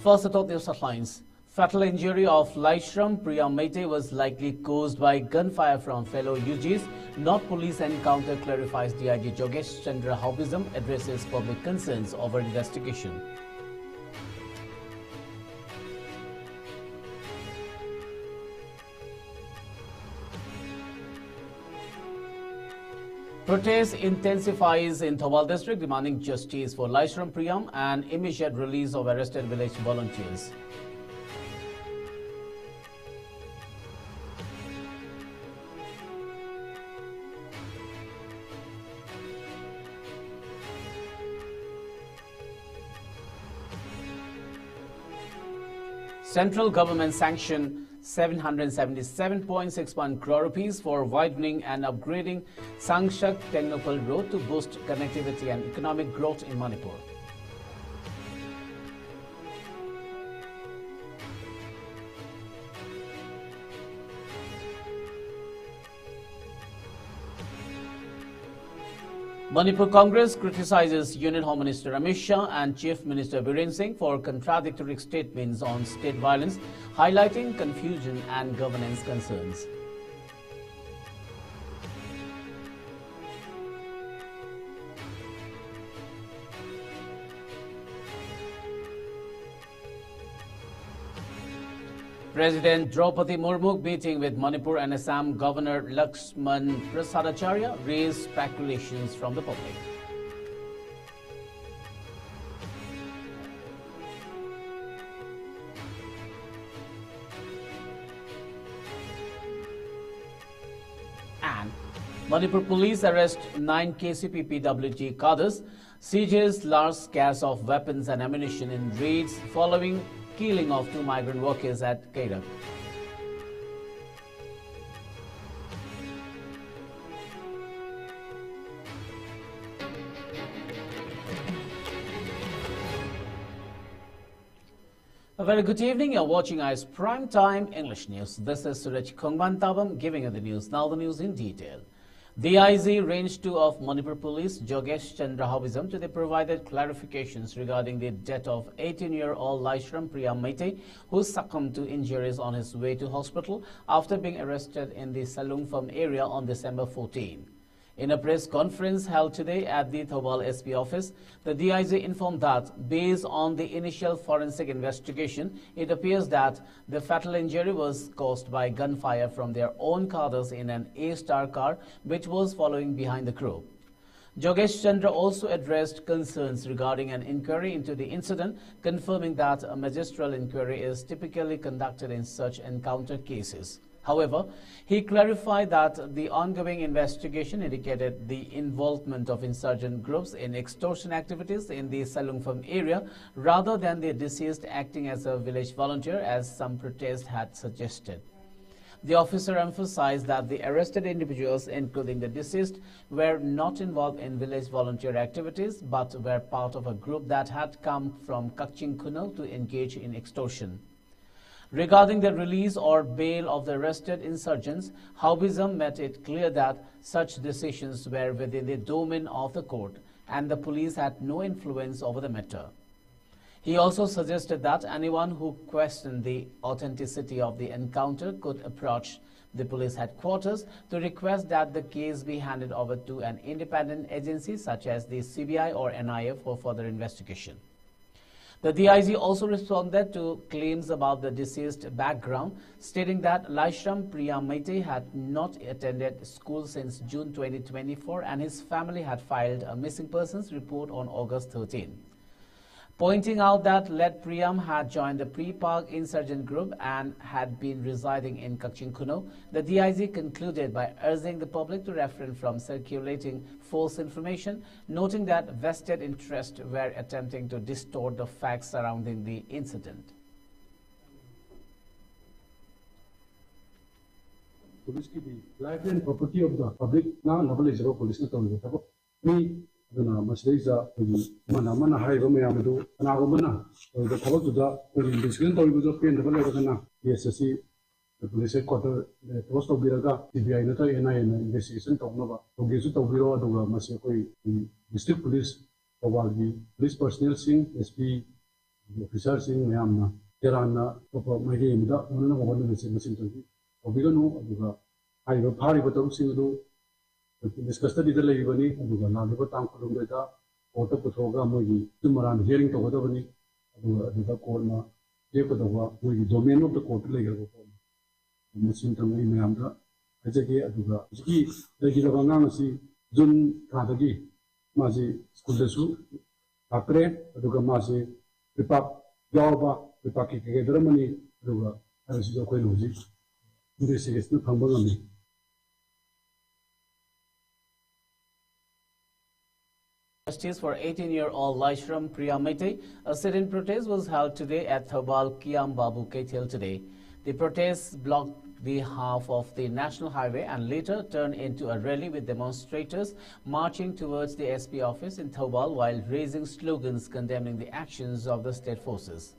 First, the top news headlines. Fatal injury of Laishram Priya Mete was likely caused by gunfire from fellow UGs. Not police encounter clarifies DIG Jogesh Chandra Haubism addresses public concerns over investigation. Protest intensifies in Thawal district demanding justice for Laishram Priyam and immediate release of arrested village volunteers. Central government sanctioned 777.61 crore rupees for widening and upgrading Sangshak Technopal Road to boost connectivity and economic growth in Manipur. Manipur Congress criticizes Union Home Minister Amit Shah and Chief Minister Biren Singh for contradictory statements on state violence, highlighting confusion and governance concerns. President Draupadi Murmu meeting with Manipur and Assam Governor Lakshman Prasadacharya raised speculations from the public. And Manipur police arrest 9 KCP PWG cadres, seizes large scares of weapons and ammunition in raids following killing of 2 migrant workers at Kairak. A very good evening. You're watching IS Prime Time English News. This is Suraj Khongbantabam giving you the news. Now the news in detail. DIG Range 2 of Manipur Police, Jogesh Chandra Haubisam, today provided clarifications regarding the death of 18-year-old Laishram Priya Mete, who succumbed to injuries on his way to hospital after being arrested in the Salungfam area on December 14. In a press conference held today at the Thawal SP office, the DIG informed that, based on the initial forensic investigation, it appears that the fatal injury was caused by gunfire from their own cadres in an A-Star car, which was following behind the crew. Jogesh Chandra also addressed concerns regarding an inquiry into the incident, confirming that a magistral inquiry is typically conducted in such encounter cases. However, he clarified that the ongoing investigation indicated the involvement of insurgent groups in extortion activities in the Salungfam area rather than the deceased acting as a village volunteer, as some protests had suggested. The officer emphasized that the arrested individuals, including the deceased, were not involved in village volunteer activities but were part of a group that had come from Kakching Kunal to engage in extortion. Regarding the release or bail of the arrested insurgents, Haubisam made it clear that such decisions were within the domain of the court and the police had no influence over the matter. He also suggested that anyone who questioned the authenticity of the encounter could approach the police headquarters to request that the case be handed over to an independent agency such as the CBI or NIA for further investigation. The DIG also responded to claims about the deceased background, stating that Laishram Priya Mete had not attended school since June 2024 and his family had filed a missing persons report on August 13. Pointing out that Led Priyam had joined the pre-Pak insurgent group and had been residing in Kakching Kuno, the DIG concluded by urging the public to refrain from circulating false information, noting that vested interests were attempting to distort the facts surrounding the incident. Police life and property of the public now knowledge of police me Masriza Mana High Romeo Anagomana the Tabaka investigation to pay the Valagana PSC the police headquarters the post of Biraga TBI Nata and investigation of Nova to get to Biro to Masako district police of the police personnel sing SP officersing mayamna Terana of my game that one of one of the machine Obigano aduga haiba phariba tarusing adu discuss the labani aduga nagiba tangkulumda ota puthoga mogi tumaran hearing to godabani aduga korna yekodawa mogi domain of the court legal machine tangi mayamda ajage aduga ji legira bangang si jun thadagi maji school desu akre aduga maji pipak yawba pipaki ke dramani aduga arisi ko logi investigation phambangami Justice for 18-year-old Laishram Priyamite. A sit-in protest was held today at Thobal Kiam Babu Ketil today. The protest blocked the half of the national highway and later turned into a rally with demonstrators marching towards the SP office in Thobal while raising slogans condemning the actions of the state forces.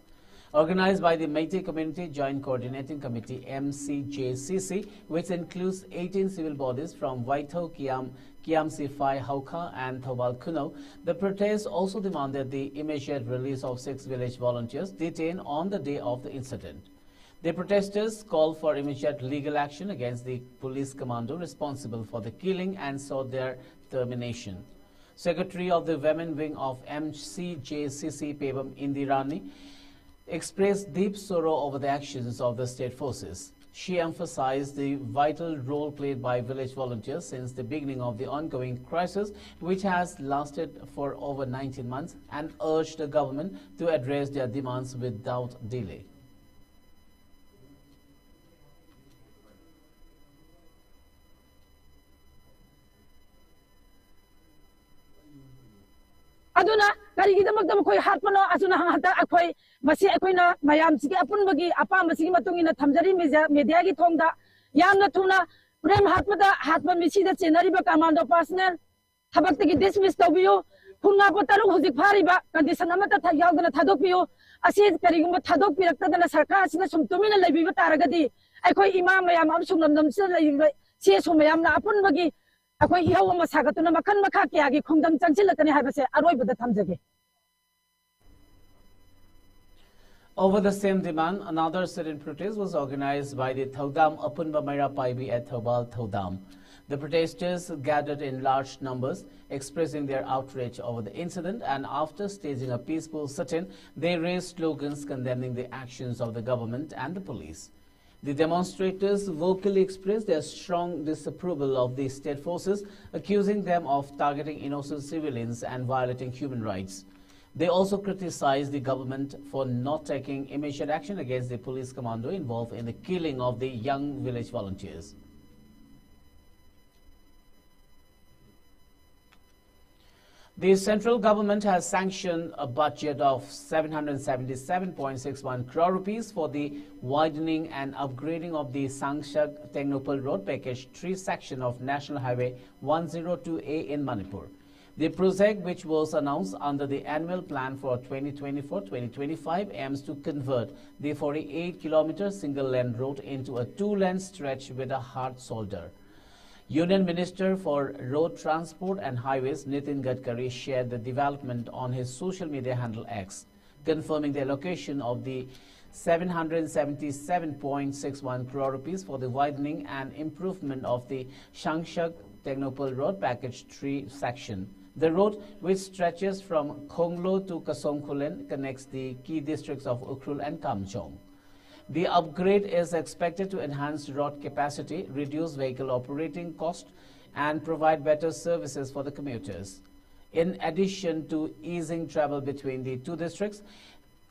Organized by the Meitei Community Joint Coordinating Committee MCJCC, which includes 18 civil bodies from Waitho, Kiam Sifai, Hauka and Thobal Kuno, the protest also demanded the immediate release of 6 village volunteers detained on the day of the incident. The protesters called for immediate legal action against the police commando responsible for the killing and sought their termination. Secretary of the Women Wing of MCJCC, Pebam Indirani, expressed deep sorrow over the actions of the state forces. She emphasized the vital role played by village volunteers since the beginning of the ongoing crisis, which has lasted for over 19 months, and urged the government to address their demands without delay. Aduna karigidamagda mokoy hatpano asuna hangata akoy masi akoyna mayam sigi apunbagi apa masigi matungina thamjari media gi thongda yamna thuna prem hatma misida chenariba commando personnel thabaktagi dismiss tawbiyo khunga potaru hojik phariba condition amata yaudana thadokpiyo asi karigumba thadokpiraktadana sarkar asina sumtumina leibiba taragadi akoy imam mayam amsung namnam se leibiba se sumayamna apunbagi akoy ihaw ama sagatuna makan makha kyagi khongdam changchilakani habase aroibada thamjage. Over the same demand, another sit-in protest was organized by the Thodam Apunba Maira Paibi at Thobal Thodam. The protesters gathered in large numbers, expressing their outrage over the incident, and after staging a peaceful sit-in, they raised slogans condemning the actions of the government and the police. The demonstrators vocally expressed their strong disapproval of the state forces, accusing them of targeting innocent civilians and violating human rights. They also criticized the government for not taking immediate action against the police commando involved in the killing of the young village volunteers. The central government has sanctioned a budget of 777.61 crore rupees for the widening and upgrading of the Sangshak Technopal Road Package 3 section of National Highway 102A in Manipur. The project, which was announced under the annual plan for 2024-2025, aims to convert the 48-kilometer single-lane road into a 2-lane stretch with a hard shoulder. Union Minister for Road Transport and Highways Nitin Gadkari shared the development on his social media handle X, confirming the allocation of the 777.61 crore rupees for the widening and improvement of the Shangshak Technopal Road Package 3 section. The road, which stretches from Khonglo to Kasongkhulen, connects the key districts of Ukhrul and Kamchong. The upgrade is expected to enhance road capacity, reduce vehicle operating cost, and provide better services for the commuters. In addition to easing travel between the two districts,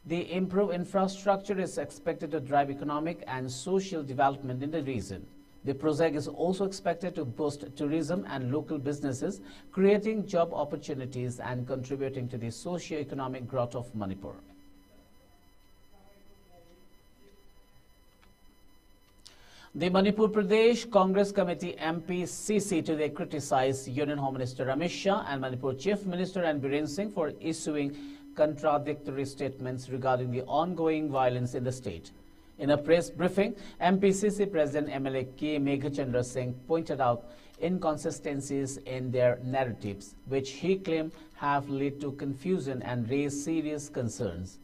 the improved infrastructure is expected to drive economic and social development in the region. The project is also expected to boost tourism and local businesses, creating job opportunities and contributing to the socio-economic growth of Manipur. The Manipur Pradesh Congress Committee MPCC today criticized Union Home Minister Ramesh Shah and Manipur Chief Minister and Biren Singh for issuing contradictory statements regarding the ongoing violence in the state. In a press briefing, MPCC President MLA K. Meghachandra Singh pointed out inconsistencies in their narratives, which he claimed have led to confusion and raised serious concerns.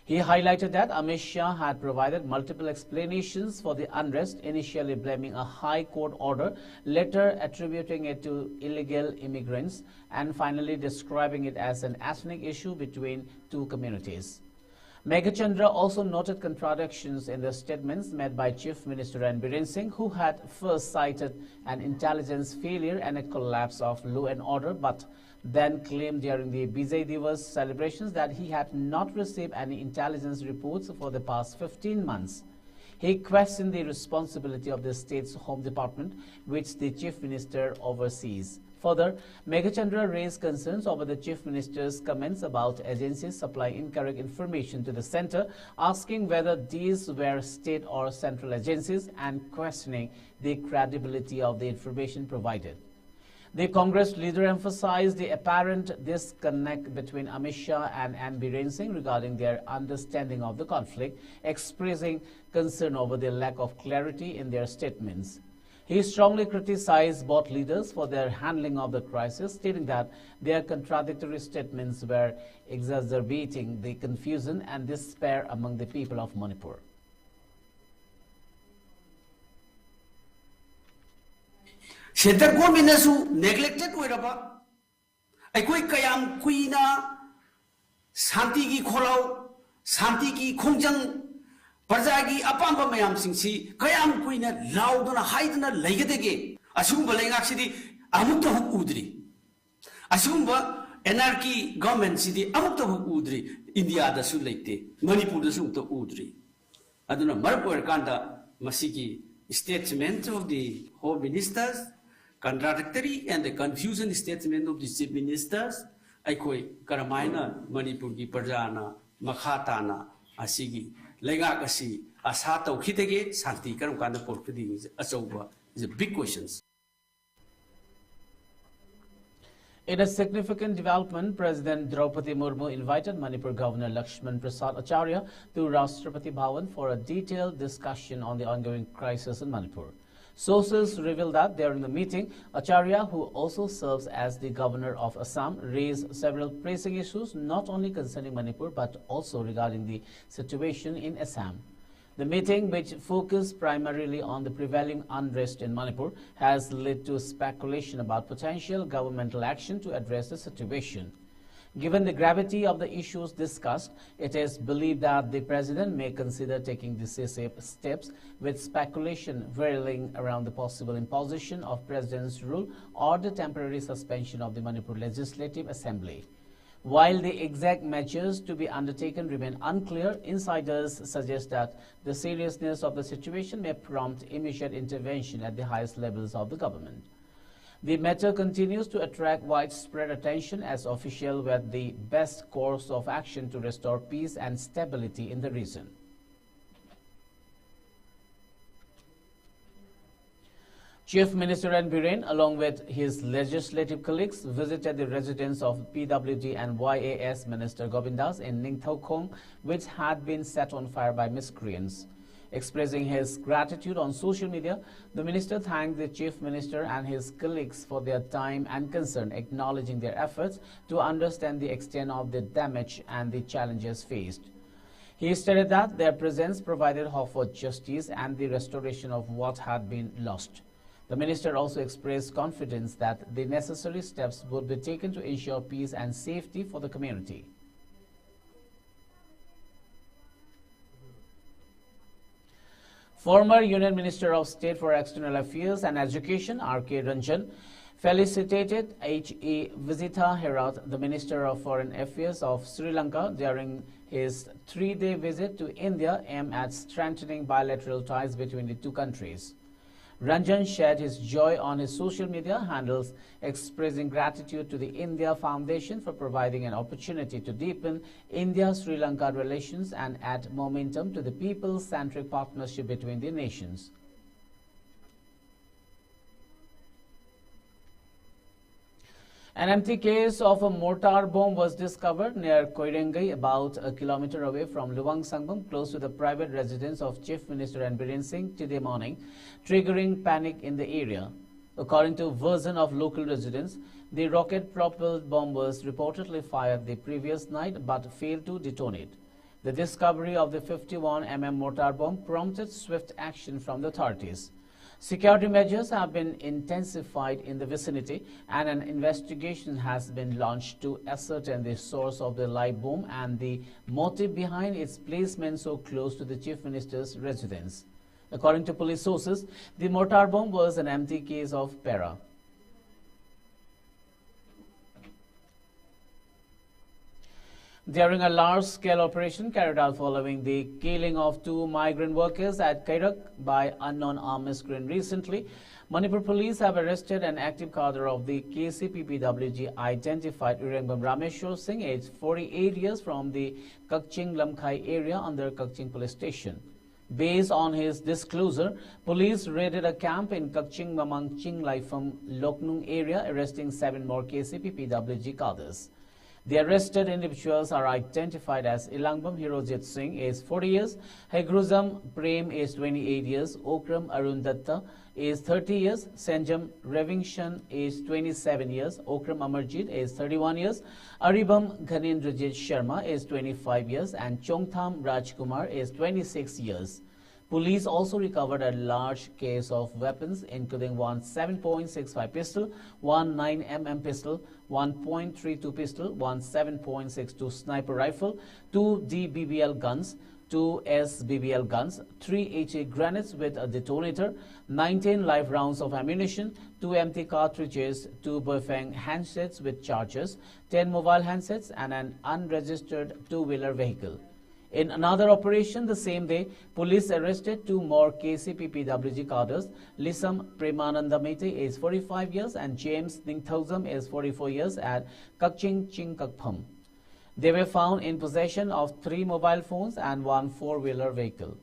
He highlighted that Amit Shah had provided multiple explanations for the unrest, initially blaming a high court order, later attributing it to illegal immigrants, and finally describing it as an ethnic issue between two communities. Meghachandra also noted contradictions in the statements made by Chief Minister N. Biren Singh, who had first cited an intelligence failure and a collapse of law and order, but then claimed during the Vijay Divas celebrations that he had not received any intelligence reports for the past 15 months. He questioned the responsibility of the state's Home Department, which the Chief Minister oversees. Further, Meghachandra raised concerns over the Chief Minister's comments about agencies supplying incorrect information to the centre, asking whether these were state or central agencies and questioning the credibility of the information provided. The Congress leader emphasized the apparent disconnect between Amit Shah and N. Biren Singh regarding their understanding of the conflict, expressing concern over the lack of clarity in their statements. He strongly criticized both leaders for their handling of the crisis, stating that their contradictory statements were exacerbating the confusion and despair among the people of Manipur. Center government neglected oiraba aikoi kayam kuina santi gi kholau santi gi khongjang parja gi apamba mayam singsi kayam kuina lauduna haiduna leigedege asumba lengak sidi amukta huk udri asumba anarchy government sidi amukta huk udri India da su leite Manipur da su to udri aduna marpor kanda masigi statement of the home ministers contradictory and the confusion statement of the chief ministers aikoi karamaina Manipur gi parjana makhatana asigi legak asi asa taukhitege santi karam kana porkudi achauba is a big questions. In a significant development, President Draupadi Murmu invited Manipur Governor Lakshman Prasad Acharya to Rashtrapati Bhavan for a detailed discussion on the ongoing crisis in Manipur. Sources reveal that during the meeting, Acharya, who also serves as the governor of Assam, raised several pressing issues not only concerning Manipur but also regarding the situation in Assam. The meeting, which focused primarily on the prevailing unrest in Manipur, has led to speculation about potential governmental action to address the situation. Given the gravity of the issues discussed, it is believed that the president may consider taking decisive steps, with speculation whirling around the possible imposition of president's rule or the temporary suspension of the Manipur Legislative Assembly. While the exact measures to be undertaken remain unclear, insiders suggest that the seriousness of the situation may prompt immediate intervention at the highest levels of the government. The matter continues to attract widespread attention as officials with the best course of action to restore peace and stability in the region. Chief Minister N. Biren, along with his legislative colleagues, visited the residence of PWD and YAS Minister Govindas in Ningthaukhong, which had been set on fire by miscreants. Expressing his gratitude on social media, the minister thanked the chief minister and his colleagues for their time and concern, acknowledging their efforts to understand the extent of the damage and the challenges faced. He stated that their presence provided hope for justice and the restoration of what had been lost. The minister also expressed confidence that the necessary steps would be taken to ensure peace and safety for the community. Former Union Minister of State for External Affairs and Education, R.K. Ranjan, felicitated H.E. Visitha Herat, the Minister of Foreign Affairs of Sri Lanka, during his 3-day visit to India aimed at strengthening bilateral ties between the two countries. Ranjan shared his joy on his social media handles, expressing gratitude to the India Foundation for providing an opportunity to deepen India-Sri Lanka relations and add momentum to the people-centric partnership between the nations. An empty case of a mortar bomb was discovered near Koirengai, about a kilometer away from Luang Sangbam, close to the private residence of Chief Minister N. Biren Singh today morning, triggering panic in the area. According to a version of local residents, the rocket-propelled bomb was reportedly fired the previous night but failed to detonate. The discovery of the 51mm mortar bomb prompted swift action from the authorities. Security measures have been intensified in the vicinity, and an investigation has been launched to ascertain the source of the live bomb and the motive behind its placement so close to the Chief Minister's residence. According to police sources, the mortar bomb was an empty case of para. During a large-scale operation carried out following the killing of 2 migrant workers at Kairak by unknown armed miscreant recently, Manipur police have arrested an active cadre of the KCPPWG identified Urengam Rameshwar Singh, aged 48 years, from the Kakching Lamkhai area under Kakching police station. Based on his disclosure, police raided a camp in Kakching Mamang Chinglaifam Loknung area, arresting 7 more KCPPWG cadres. The arrested individuals are identified as Ilangbam Hirojit Singh, aged 40 years, Hegruzam Prem, aged 28 years, Okram Arundatta, aged 30 years, Senjam Revingshan, aged 27 years, Okram Amarjit, aged 31 years, Aribam Ghanindrajit Sharma, aged 25 years, and Chongtham Rajkumar, aged 26 years. Police also recovered a large case of weapons, including one 7.65 pistol, one 9mm pistol, 1.32 pistol, one 7.62 sniper rifle, 2 DBBL guns, 2 SBBL guns, 3 HE grenades with a detonator, 19 live rounds of ammunition, 2 empty cartridges, 2 Boifeng handsets with chargers, 10 mobile handsets, and an unregistered 2-wheeler vehicle. In another operation the same day, police arrested 2 more KCPPWG cadres, Lisam Premananda Mete, aged 45 years, and James Ningthozam, aged 44 years, at Kakching Chingkakpham. They were found in possession of 3 mobile phones and 1 4-wheeler vehicle.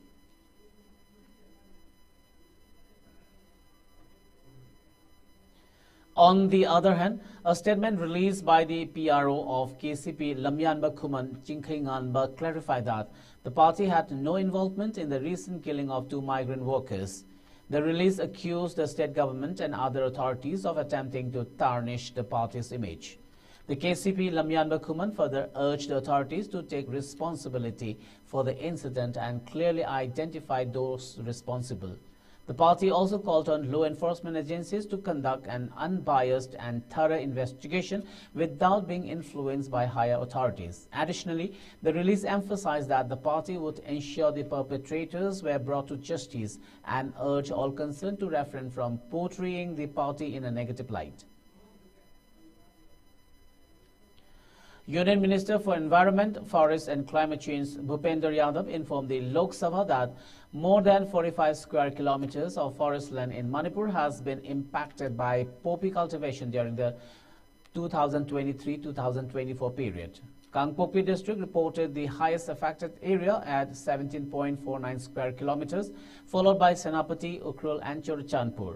On the other hand, a statement released by the PRO of KCP Lamyanba Khuman Chingkhinganba clarified that the party had no involvement in the recent killing of 2 migrant workers. The release accused the state government and other authorities of attempting to tarnish the party's image. The KCP Lamyanba Khuman further urged the authorities to take responsibility for the incident and clearly identify those responsible. The party also called on law enforcement agencies to conduct an unbiased and thorough investigation without being influenced by higher authorities. Additionally, the release emphasized that the party would ensure the perpetrators were brought to justice and urged all concerned to refrain from portraying the party in a negative light. Union Minister for Environment, Forest and Climate Change Bhupender Yadav informed the Lok Sabha that more than 45 square kilometers of forest land in Manipur has been impacted by poppy cultivation during the 2023-2024 period. Kangpokpi district reported the highest affected area at 17.49 square kilometers, followed by Senapati, Ukhrul and Churachandpur.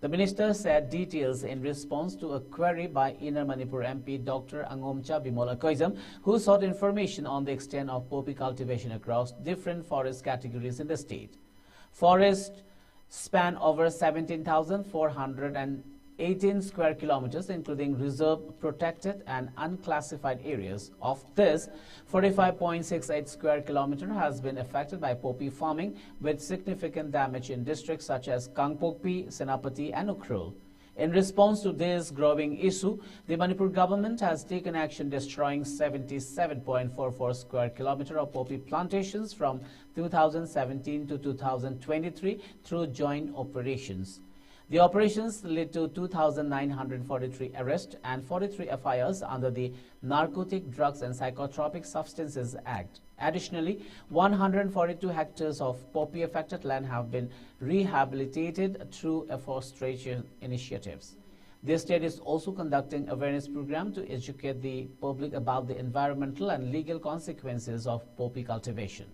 The minister said details in response to a query by Inner Manipur MP Dr. Angomcha Bimola Koizam, who sought information on the extent of poppy cultivation across different forest categories in the state. Forests span over 17,418 square kilometers, including reserved, protected and unclassified areas. Of this, 45.68 square kilometers has been affected by poppy farming, with significant damage in districts such as Kangpokpi, Senapati and Ukhrul. In response to this growing issue, the Manipur government has taken action, destroying 77.44 square kilometers of poppy plantations from 2017 to 2023 through joint operations. The operations led to 2,943 arrests and 43 FIRs under the Narcotic Drugs and Psychotropic Substances Act. Additionally, 142 hectares of poppy-affected land have been rehabilitated through afforestation initiatives. The state is also conducting awareness program to educate the public about the environmental and legal consequences of poppy cultivation.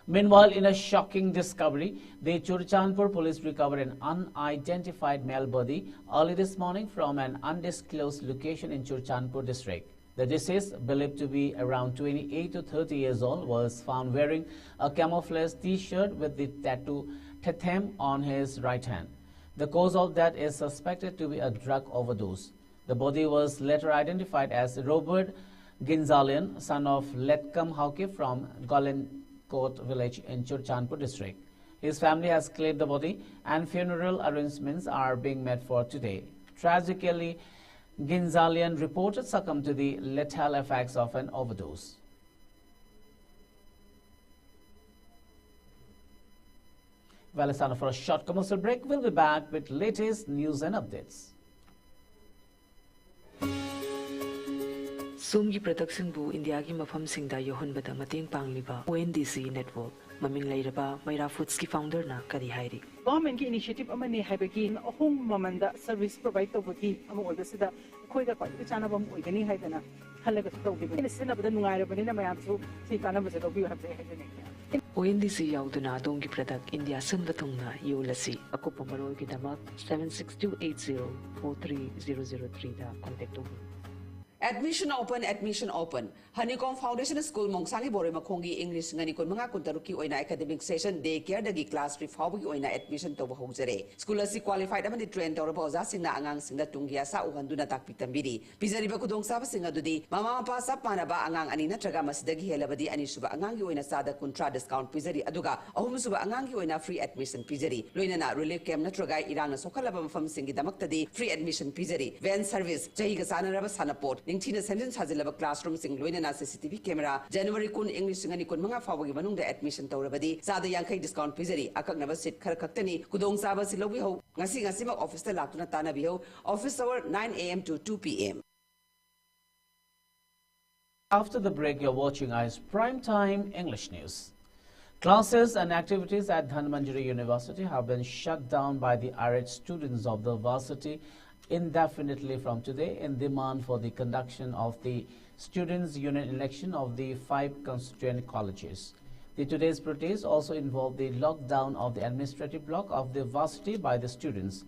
Meanwhile, in a shocking discovery, the Churachandpur police recovered an unidentified male body early this morning from an undisclosed location in Churachandpur district. The deceased, believed to be around 28 to 30 years old, was found wearing a camouflage t-shirt with the tattoo Tethem on his right hand. The cause of death is suspected to be a drug overdose. The body was later identified as Robert Ginzalian, son of Letkam Hauke from Golenkot village in Churchanpur district. His family has cleared the body and funeral arrangements are being made for today. Tragically, Ginzalian reported succumbed to the lethal effects of an overdose. Well, it's time for a short commercial break. We'll be back with latest news and updates. Sumgi production bu India ki mafam singda yohon bada mating pangliba ONDC network maming lairaba Mayra Foods ki founder na kari hairi. Government ki initiative amani haibagi ahong mamanda service provide tawbaki amo oibasida khoi ga kwai chana bam oigani haidana halaga tawbi ni sina bada nungaira bani na mayam su si kana bada tawbi habde haidane. ONDC yauduna dongi product India sumda tungna yolasi akupa marol ki damak 7628043003 da contact over. Admission open. Honeycomb Foundation School Mongsangi Bore Makongi English Nganikon Mga Kuntaruki Oina academic session daycare dagi class 3 Faubi Oina admission to Hogere. School as qualified among the trend or Boza Sina Angang Singa Tungia Sa Uhanduna Takpitambiri. Pizari Bakudong Saba Singa Dudi, Mama Pasa Panaba Angang Anina Tragamas Dagi Helabadi Anishuba Angangi Oina Sada Contra discount Pizari Aduga, Ahumusuba Angangi Oina free admission Pizari. Loinana Relief Kem Natragai Irana Sokalabam from Singidamakadi free admission Pizari. Van service Jahigasana Rabasanaport. Tina sentence has a classroom sing Luina CCTV camera, January Kun English and Nikun Manga Fawi Manung the admission to Rabadi, Sada Yankai discount pizzery, Akak never sit Karakatani, Kudong Saba Siloviho, Nasi Nasima office the Latuna Tanabiho, office hour 9 a.m. to 2 p.m. After the break, you're watching IS Prime Time English News. Classes and activities at Dhanmanjari University have been shut down by the irate students of the varsity indefinitely from today in demand for the conduction of the Students' Union election of the 5 constituent colleges. Today's protest also involved the lockdown of the administrative block of the varsity by the students.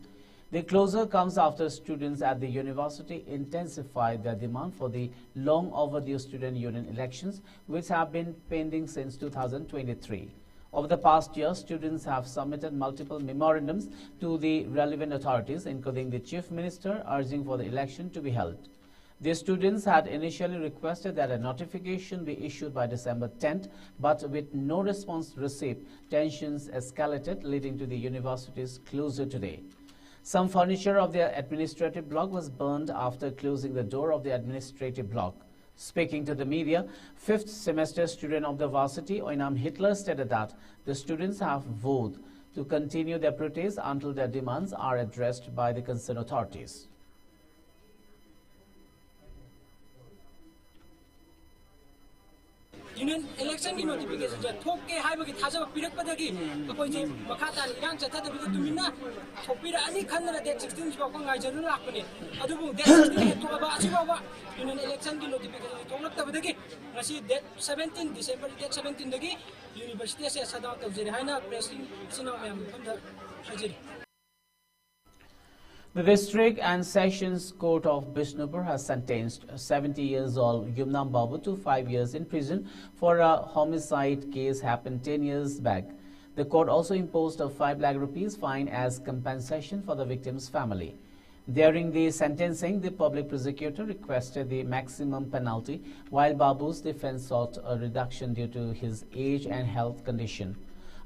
The closure comes after students at the university intensified their demand for the long overdue Student Union elections, which have been pending since 2023. Over the past year, students have submitted multiple memorandums to the relevant authorities, including the Chief Minister, urging for the election to be held. The students had initially requested that a notification be issued by December 10th, but with no response received, tensions escalated, leading to the university's closure today. Some furniture of the administrative block was burned after closing the door of the administrative block. Speaking to the media, 5th semester student of the varsity, Oinam Hitler, stated that the students have vowed to continue their protest until their demands are addressed by the concerned authorities. Union election notification thoke haibagi thajaba pirakpadagi akoi je makhatan irang chatha da tumina thopira ani khanna date 16 ba ko ngai jaru lakpani adubu date 16 to ba asiba Union election ki notification thonglak tabadagi ngasi date 17 December date 17 dagi university se sada tawjeri haina press sina mayam famda hajiri. The District and Sessions Court of Bishnupur has sentenced 70 years old Yumnam Babu to 5 years in prison for a homicide case happened 10 years back. The court also imposed a 5 lakh rupees fine as compensation for the victim's family. During the sentencing, the public prosecutor requested the maximum penalty, while Babu's defense sought a reduction due to his age and health condition.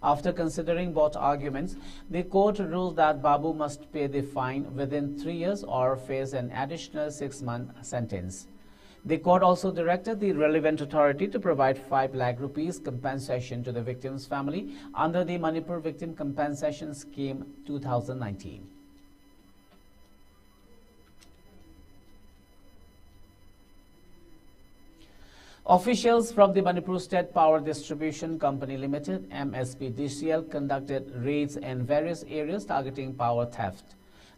After considering both arguments, the court ruled that Babu must pay the fine within 3 years or face an additional 6-month sentence. The court also directed the relevant authority to provide 5 lakh rupees compensation to the victim's family under the Manipur Victim Compensation Scheme 2019. Officials from the Manipur State Power Distribution Company Limited (MSPDCL) conducted raids in various areas targeting power theft.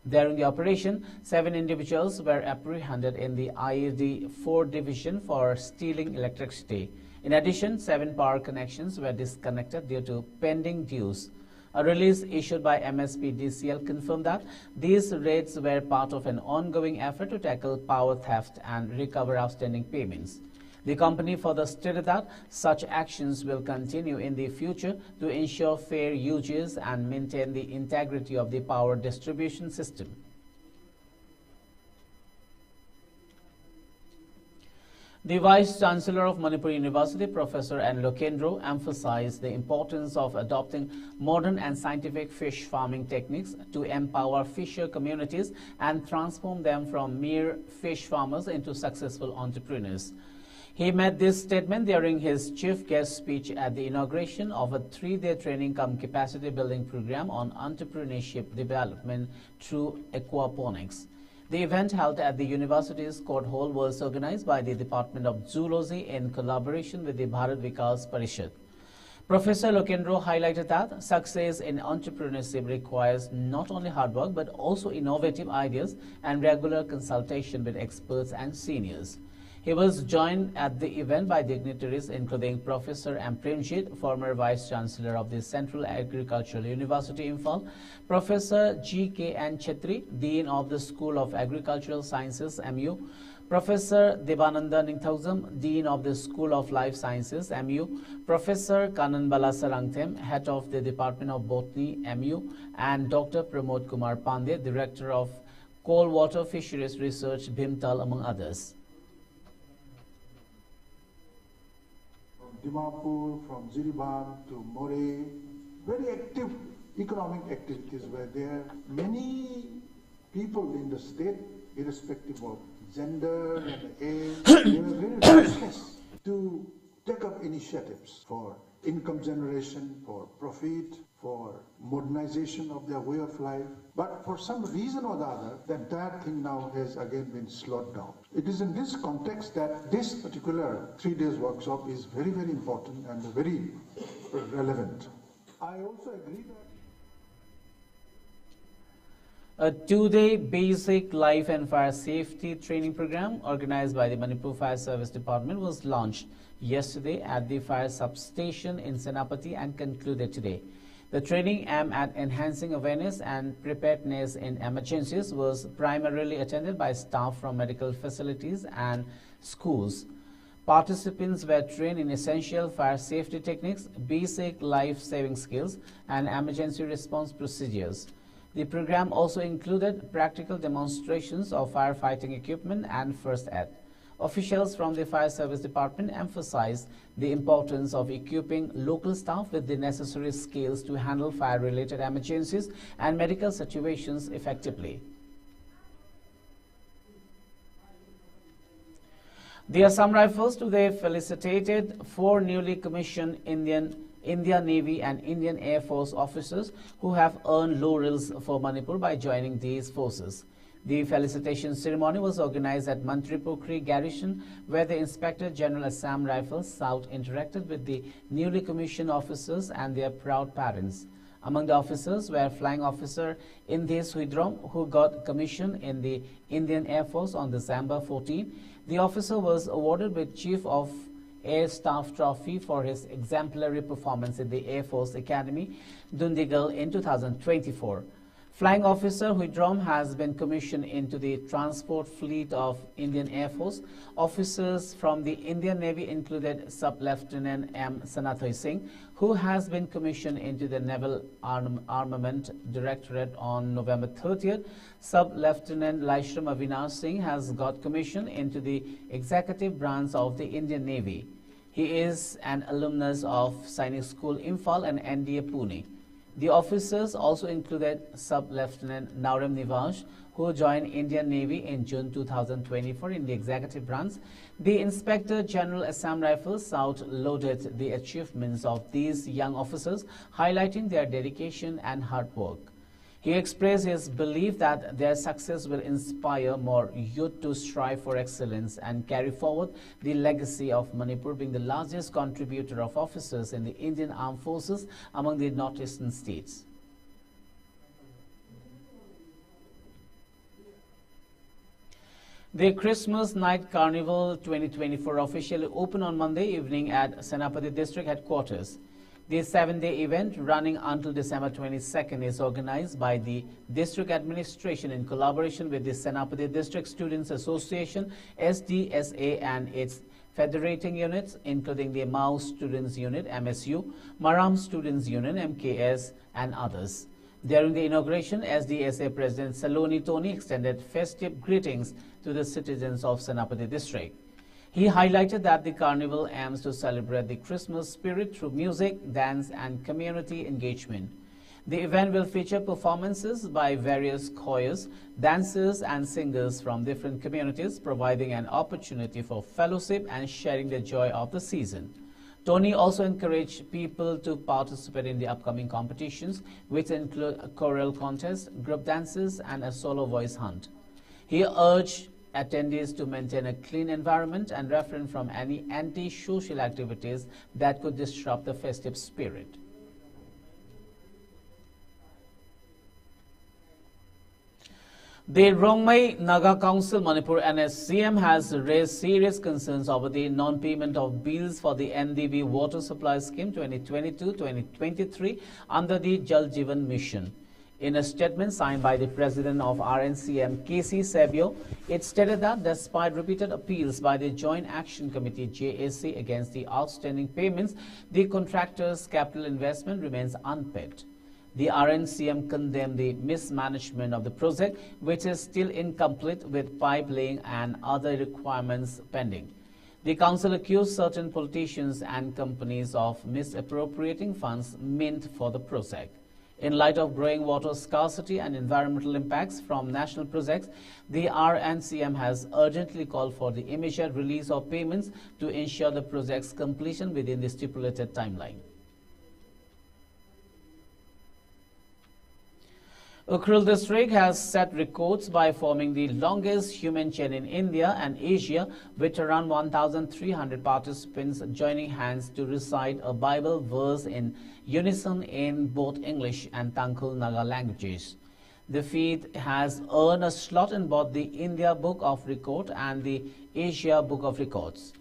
During the operation, 7 individuals were apprehended in the IED 4 division for stealing electricity. In addition, 7 power connections were disconnected due to pending dues. A release issued by MSPDCL confirmed that these raids were part of an ongoing effort to tackle power theft and recover outstanding payments. The company further stated that such actions will continue in the future to ensure fair uses and maintain the integrity of the power distribution system. The Vice Chancellor of Manipur University, Professor N. Lokendro, emphasized the importance of adopting modern and scientific fish farming techniques to empower fisher communities and transform them from mere fish farmers into successful entrepreneurs. He made this statement during his chief guest speech at the inauguration of a 3-day training cum capacity building program on entrepreneurship development through aquaponics. The event held at the university's court hall was organized by the Department of Zoology in collaboration with the Bharat Vikas Parishad. Professor Lokendro highlighted that success in entrepreneurship requires not only hard work but also innovative ideas and regular consultation with experts and seniors. He was joined at the event by dignitaries including Professor M. Premjit, former Vice Chancellor of the Central Agricultural University, Imphal, Professor G.K. N. Chetri, Dean of the School of Agricultural Sciences, MU, Professor Devananda Ningthauzam, Dean of the School of Life Sciences, MU, Professor Kanan Balasarangthem, Head of the Department of Botany, MU, and Dr. Pramod Kumar Pandey, Director of Coal Water Fisheries Research, Bhimtal, among others. Dimapur, from Ziriban to Moreh, very active economic activities were there. Many people in the state, irrespective of gender and age, they were very restless to take up initiatives for income generation, for profit, for modernization of their way of life. But for some reason or the other, the entire thing now has again been slowed down. It is in this context that this particular 3 days workshop is very, very important and very relevant. I also agree that a 2-day basic life and fire safety training program organized by the Manipur Fire Service Department was launched yesterday at the fire substation in Senapati and concluded today. The training aimed at enhancing awareness and preparedness in emergencies was primarily attended by staff from medical facilities and schools. Participants were trained in essential fire safety techniques, basic life-saving skills, and emergency response procedures. The program also included practical demonstrations of firefighting equipment and first aid. Officials from the Fire Service Department emphasized the importance of equipping local staff with the necessary skills to handle fire-related emergencies and medical situations effectively. The Assam Rifles today felicitated 4 newly commissioned Indian Navy and Indian Air Force officers who have earned laurels for Manipur by joining these forces. The felicitation ceremony was organized at Mantripokri Garrison, where the Inspector General Assam Rifles South interacted with the newly commissioned officers and their proud parents. Among the officers were Flying Officer Indhesh Huidrom, who got commissioned in the Indian Air Force on December 14. The officer was awarded with Chief of Air Staff Trophy for his exemplary performance in the Air Force Academy, Dundigal, in 2024. Flying Officer Huidrom has been commissioned into the transport fleet of Indian Air Force. Officers from the Indian Navy included Sub-Lieutenant M. Sanathoy Singh, who has been commissioned into the Naval Armament Directorate on November 30th. Sub-Lieutenant Laishram Avinash Singh has got commissioned into the Executive Branch of the Indian Navy. He is an alumnus of Sainik School Imphal and NDA Pune. The officers also included Sub-Lieutenant Naurem Nivas, who joined Indian Navy in June 2024 in the executive branch. The Inspector General Assam Rifles South lauded the achievements of these young officers, highlighting their dedication and hard work. He expressed his belief that their success will inspire more youth to strive for excellence and carry forward the legacy of Manipur being the largest contributor of officers in the Indian Armed Forces among the northeastern states. The Christmas Night Carnival 2024 officially opened on Monday evening at Senapati District Headquarters. The 7-day event, running until December 22nd, is organized by the District Administration in collaboration with the Senapati District Students Association, SDSA, and its federating units, including the Mao Students Unit, MSU, Maram Students Union, MKS, and others. During the inauguration, SDSA President Saloni Tony extended festive greetings to the citizens of Senapati District. He highlighted that the carnival aims to celebrate the Christmas spirit through music, dance, and community engagement. The event will feature performances by various choirs, dancers, and singers from different communities, providing an opportunity for fellowship and sharing the joy of the season. Tony also encouraged people to participate in the upcoming competitions, which include a choral contest, group dances, and a solo voice hunt. He urged attendees to maintain a clean environment and refrain from any anti-social activities that could disrupt the festive spirit. The Rongmei Naga Council Manipur NSCM has raised serious concerns over the non-payment of bills for the NDB Water Supply Scheme 2022-2023 under the Jal Jeevan Mission. In a statement signed by the President of RNCM, KC Sabio, it stated that despite repeated appeals by the Joint Action Committee JAC against the outstanding payments, the contractor's capital investment remains unpaid. The RNCM condemned the mismanagement of the project, which is still incomplete with pipe laying and other requirements pending. The council accused certain politicians and companies of misappropriating funds meant for the project. In light of growing water scarcity and environmental impacts from national projects, the RNCM has urgently called for the immediate release of payments to ensure the project's completion within the stipulated timeline. Ukhrul district has set records by forming the longest human chain in India and Asia, with around 1,300 participants joining hands to recite a Bible verse in unison in both English and Tangkhul Naga languages. The feat has earned a slot in both the India Book of Records and the Asia Book of Records.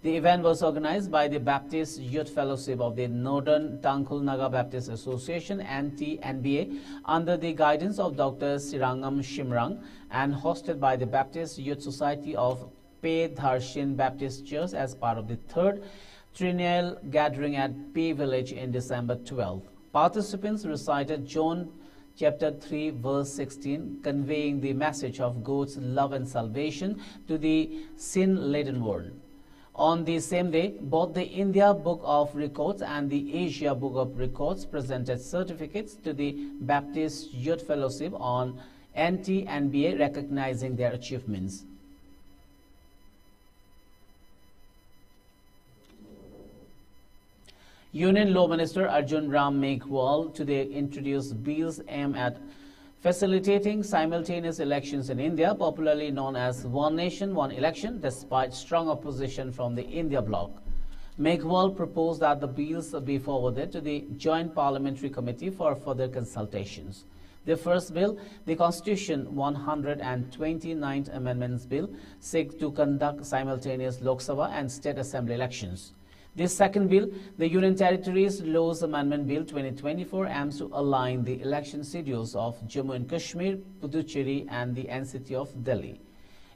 The event was organized by the Baptist Youth Fellowship of the Northern Tangkhul Naga Baptist Association (NT-NBA) under the guidance of Dr. Sirangam Shimrang and hosted by the Baptist Youth Society of Pe Dharshin Baptist Church as part of the third triennial gathering at P Village in December 12. Participants recited John chapter 3 verse 16, conveying the message of God's love and salvation to the sin-laden world. On the same day, both the India Book of Records and the Asia Book of Records presented certificates to the Baptist Youth Fellowship on NT-NBA recognizing their achievements. Union Law Minister Arjun Ram Meghwal today introduced bills aimed at facilitating simultaneous elections in India, popularly known as One Nation, One Election, despite strong opposition from the India bloc. Meghwal proposed that the bills be forwarded to the Joint Parliamentary Committee for further consultations. The first bill, the Constitution 129th Amendments Bill, seeks to conduct simultaneous Lok Sabha and State Assembly elections. The second bill, the Union Territories Laws Amendment Bill 2024, aims to align the election schedules of Jammu and Kashmir, Puducherry and the NCT of Delhi.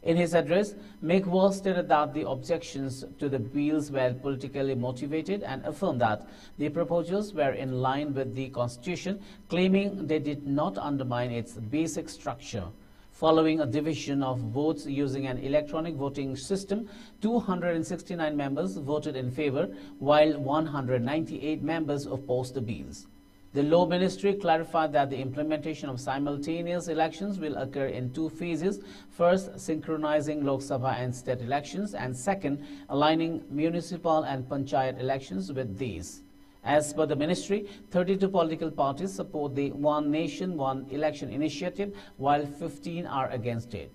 In his address, Meghwal stated that the objections to the bills were politically motivated and affirmed that the proposals were in line with the Constitution, claiming they did not undermine its basic structure. Following a division of votes using an electronic voting system, 269 members voted in favor, while 198 members opposed the bills. The Law Ministry clarified that the implementation of simultaneous elections will occur in two phases: first, synchronizing Lok Sabha and state elections, and second, aligning municipal and panchayat elections with these. As per the ministry, 32 political parties support the One Nation, One Election initiative, while 15 are against it.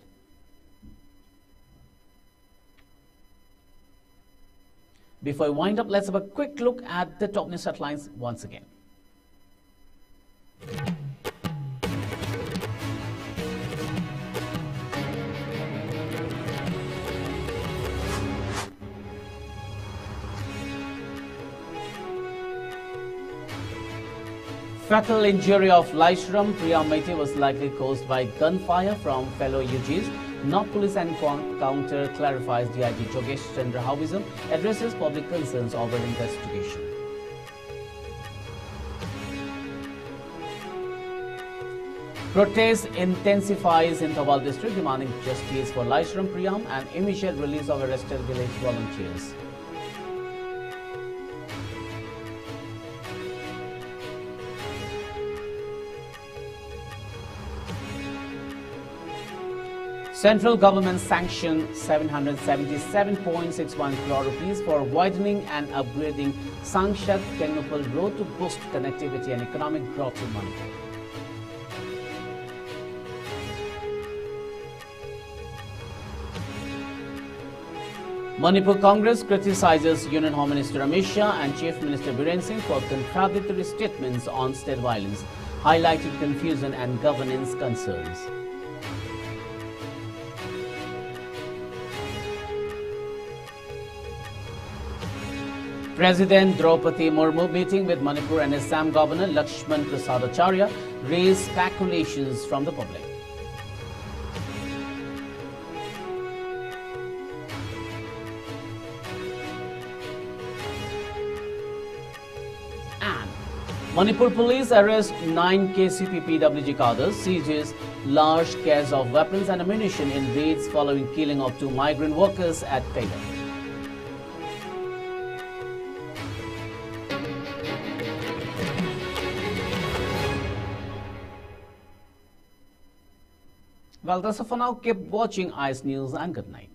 Before we wind up, let's have a quick look at the top news headlines once again. Fatal injury of Laishram Priya Maiti was likely caused by gunfire from fellow UGs. North Police Encounter clarifies DIG Jogesh Chandra Howism addresses public concerns over investigation. Protest intensifies in Thawal district demanding justice for Laishram Priyam and immediate release of arrested village volunteers. Central government sanctioned 777.61 crore rupees for widening and upgrading Sangshat Tengupal Road to boost connectivity and economic growth in Manipur. Manipur Congress criticizes Union Home Minister Amit Shah and Chief Minister Biren Singh for contradictory statements on state violence, highlighting confusion and governance concerns. President Draupadi Murmu meeting with Manipur and Assam Governor Lakshman Prasad Acharya raised speculations from the public. And Manipur police arrest 9 KCP PWG cadres, seizes large caches of weapons and ammunition in raids following killing of 2 migrant workers at Taylor. Well, that's all for now. Keep watching ICE News and good night.